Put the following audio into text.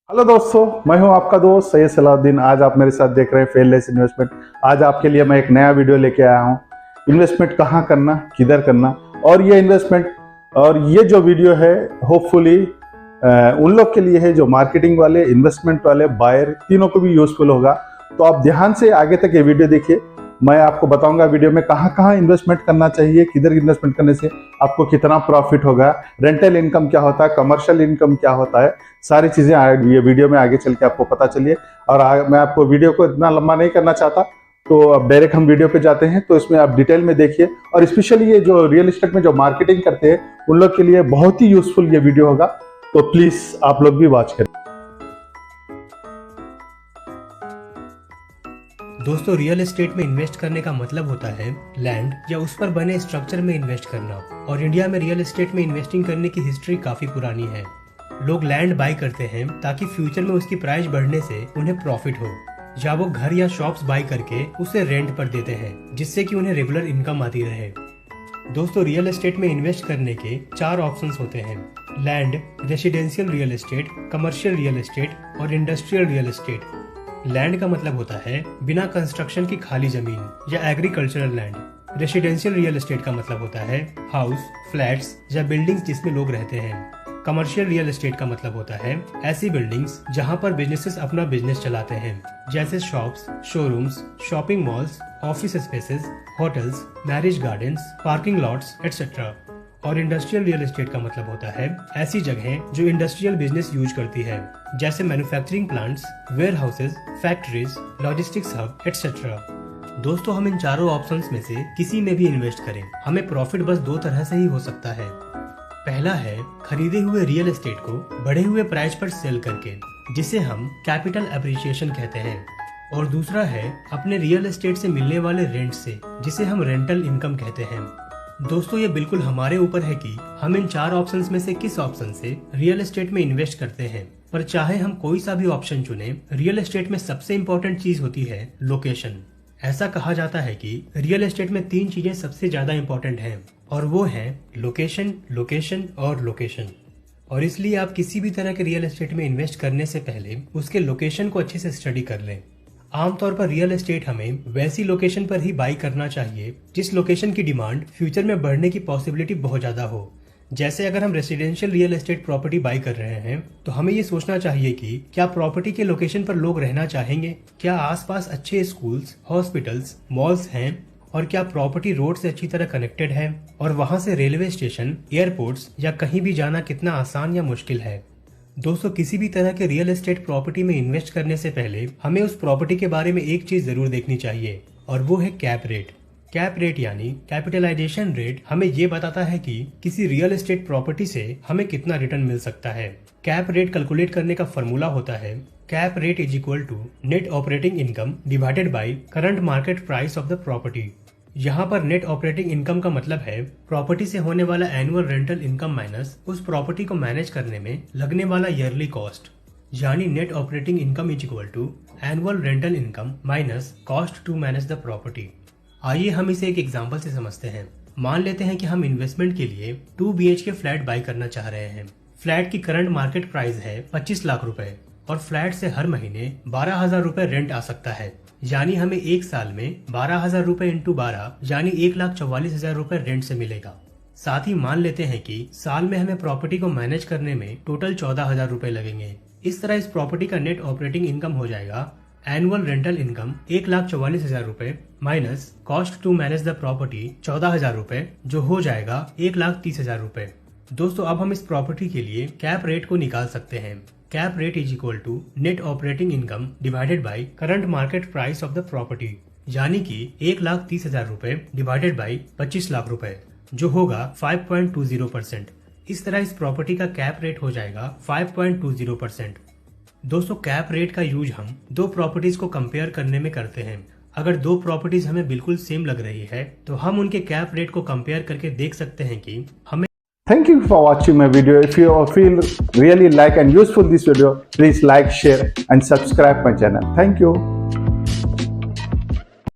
Hello दोस्तों, मैं हूं आपका दोस्त सैयद सलाउद्दीन। आज आप मेरे साथ देख रहे हैं फेयरलेस इन्वेस्टमेंट। आज आपके लिए मैं एक नया वीडियो लेके आया हूं। इन्वेस्टमेंट कहां करना, किधर करना, और ये इन्वेस्टमेंट और ये जो वीडियो है होपफुली उन लोग के लिए है जो मार्केटिंग वाले, इन्वेस्टमेंट वाले, बायर, तीनों को भी यूजफुल होगा। तो आप ध्यान से आगे तक ये वीडियो देखिए। मैं आपको बताऊंगा वीडियो में कहां कहां इन्वेस्टमेंट करना चाहिए, किधर इन्वेस्टमेंट करने से आपको कितना प्रॉफिट होगा, रेंटल इनकम क्या होता है, कमर्शियल इनकम क्या होता है, सारी चीजें ये वीडियो में आगे चल के आपको पता चलिए। और मैं आपको वीडियो को इतना लंबा नहीं करना चाहता, तो अब डायरेक्ट हम वीडियो पे जाते हैं। तो इसमें आप डिटेल में देखिए, और स्पेशली ये जो रियल एस्टेट में जो मार्केटिंग करते हैं उन लोग के लिए बहुत ही यूजफुल ये वीडियो होगा। तो प्लीज आप लोग भी वॉच करें। दोस्तों, रियल एस्टेट में इन्वेस्ट करने का मतलब होता है लैंड या उस पर बने स्ट्रक्चर में इन्वेस्ट करना। और इंडिया में रियल एस्टेट में इन्वेस्टिंग करने की हिस्ट्री काफी पुरानी है। लोग लैंड बाय करते हैं ताकि फ्यूचर में उसकी प्राइस बढ़ने से उन्हें प्रॉफिट हो, या वो घर या शॉप्स बाय करके उसे रेंट पर देते हैं, जिससे कि उन्हें रेगुलर इनकम आती रहे। दोस्तों, रियल एस्टेट में इन्वेस्ट करने के 4 ऑप्शंस होते हैं: land, residential real estate, commercial real estate और इंडस्ट्रियल रियल एस्टेट। लैंड का मतलब होता है बिना कंस्ट्रक्शन की खाली जमीन या agricultural land. Residential real estate का मतलब होता है हाउस, फ्लैट्स या बिल्डिंग्स जिसमें लोग रहते हैं। कमर्शियल रियल एस्टेट का मतलब होता है ऐसी बिल्डिंग्स जहां पर बिजनेसेस अपना बिजनेस चलाते हैं, जैसे shops, showrooms, shopping malls, office spaces, hotels, marriage gardens, parking lots etcetera. और इंडस्ट्रियल रियल एस्टेट का मतलब होता है ऐसी जगहें जो इंडस्ट्रियल बिजनेस यूज करती है, जैसे manufacturing plants, warehouses, factories, logistics hub etcetera. दोस्तों, हम इन चारों ऑप्शंस में से किसी में भी इन्वेस्ट करें, हमें प्रॉफिट बस 2 तरह से ही हो सकता है। पहला है खरीदे हुए रियल एस्टेट को बढ़े हुए प्राइस पर सेल करके, जिसे हम कैपिटल एप्रिसिएशन कहते हैं। और दूसरा है अपने रियल एस्टेट से मिलने वाले रेंट से, जिसे हम रेंटल इनकम कहते हैं। दोस्तों, ये बिल्कुल हमारे ऊपर है कि हम इन 4 ऑप्शंस में से किस ऑप्शन से रियल एस्टेट में इन्वेस्ट करते हैं। पर चाहे हम कोई सा भी ऑप्शन चुने, रियल एस्टेट में सबसे इम्पोर्टेंट चीज होती है लोकेशन। ऐसा कहा जाता है कि रियल एस्टेट में 3 चीजें सबसे ज्यादा इम्पोर्टेंट हैं, और वो हैं लोकेशन, लोकेशन और लोकेशन। और इसलिए आप किसी भी तरह के रियल एस्टेट में इन्वेस्ट करने से पहले उसके लोकेशन को अच्छे से स्टडी कर लें। आमतौर पर रियल एस्टेट हमें वैसी लोकेशन पर ही बाई करना चाहिए जिस लोकेशन की डिमांड फ्यूचर में बढ़ने की पॉसिबिलिटी बहुत ज्यादा हो। जैसे अगर हम residential real estate property by कर रहे हैं, तो हमें ये सोचना चाहिए कि क्या प्रॉपर्टी के लोकेशन पर लोग रहना चाहेंगे, क्या आसपास अच्छे स्कूल्स, हॉस्पिटल्स, मॉल्स हैं, और क्या प्रॉपर्टी रोड से अच्छी तरह कनेक्टेड है, और वहां से रेलवे स्टेशन, एयरपोर्ट्स या कहीं भी जाना कितना आसान या मुश्किल है। दोस्तों, किसी भी तरह के रियल एस्टेट प्रॉपर्टी में इन्वेस्ट करने से पहले हमें उस प्रॉपर्टी के बारे में एक चीज जरूर देखनी चाहिए, और वो है कैप रेट। कैप रेट यानी कैपिटलाइजेशन रेट हमें ये बताता है कि किसी रियल एस्टेट प्रॉपर्टी से हमें कितना रिटर्न मिल सकता है। कैप रेट कैलकुलेट करने का फॉर्मूला होता है cap rate is equal to net operating income divided by current market price of the property. यहाँ पर नेट ऑपरेटिंग इनकम का मतलब है प्रॉपर्टी से होने वाला एनुअल रेंटल इनकम माइनस उस प्रॉपर्टी को मैनेज करने में लगने वाला ईयरली कॉस्ट। यानी net operating income is equal to annual rental income minus cost to manage the property. आइए हम इसे एक एग्जांपल से समझते हैं। मान लेते हैं कि हम इन्वेस्टमेंट के लिए 2 BHK फ्लैट बाय करना चाह रहे हैं। फ्लैट की करंट मार्केट प्राइस है 25 लाख रुपए, और फ्लैट से हर महीने 12,000 रुपए रेंट आ सकता है। यानी हमें एक साल में 12,000 रुपए इंटू 12 यानी 1,44,000 रुपए रेंट से मिलेगा। साथ ही मान लेते हैं कि साल में हमें प्रॉपर्टी को मैनेज करने में टोटल 14,000 रुपए लगेंगे। इस तरह इस प्रॉपर्टी का नेट ऑपरेटिंग इनकम हो जाएगा एनुअल रेंटल इनकम 1,44,000 रुपए minus cost to manage the property 14,000 रुपए, जो हो जाएगा 1,30,000 रुपए। दोस्तों, अब हम इस प्रॉपर्टी के लिए कैप रेट को निकाल सकते हैं। Cap rate is equal to net operating income divided by current market price of the property, यानी कि 1,30,000 रुपए डिवाइडेड बाई 25 लाख रुपए, जो होगा 5.20%। इस तरह इस प्रॉपर्टी का कैप रेट हो जाएगा 5.20%। दोस्तों, कैप रेट का यूज हम 2 प्रॉपर्टीज को कंपेयर करने में करते हैं। अगर 2 प्रॉपर्टीज हमें बिल्कुल सेम लग रही है, तो हम उनके कैप रेट को कंपेयर करके देख सकते हैं कि हमें। Thank you for watching my video. If you feel really like and useful this video, please like, share and subscribe my channel. Thank you.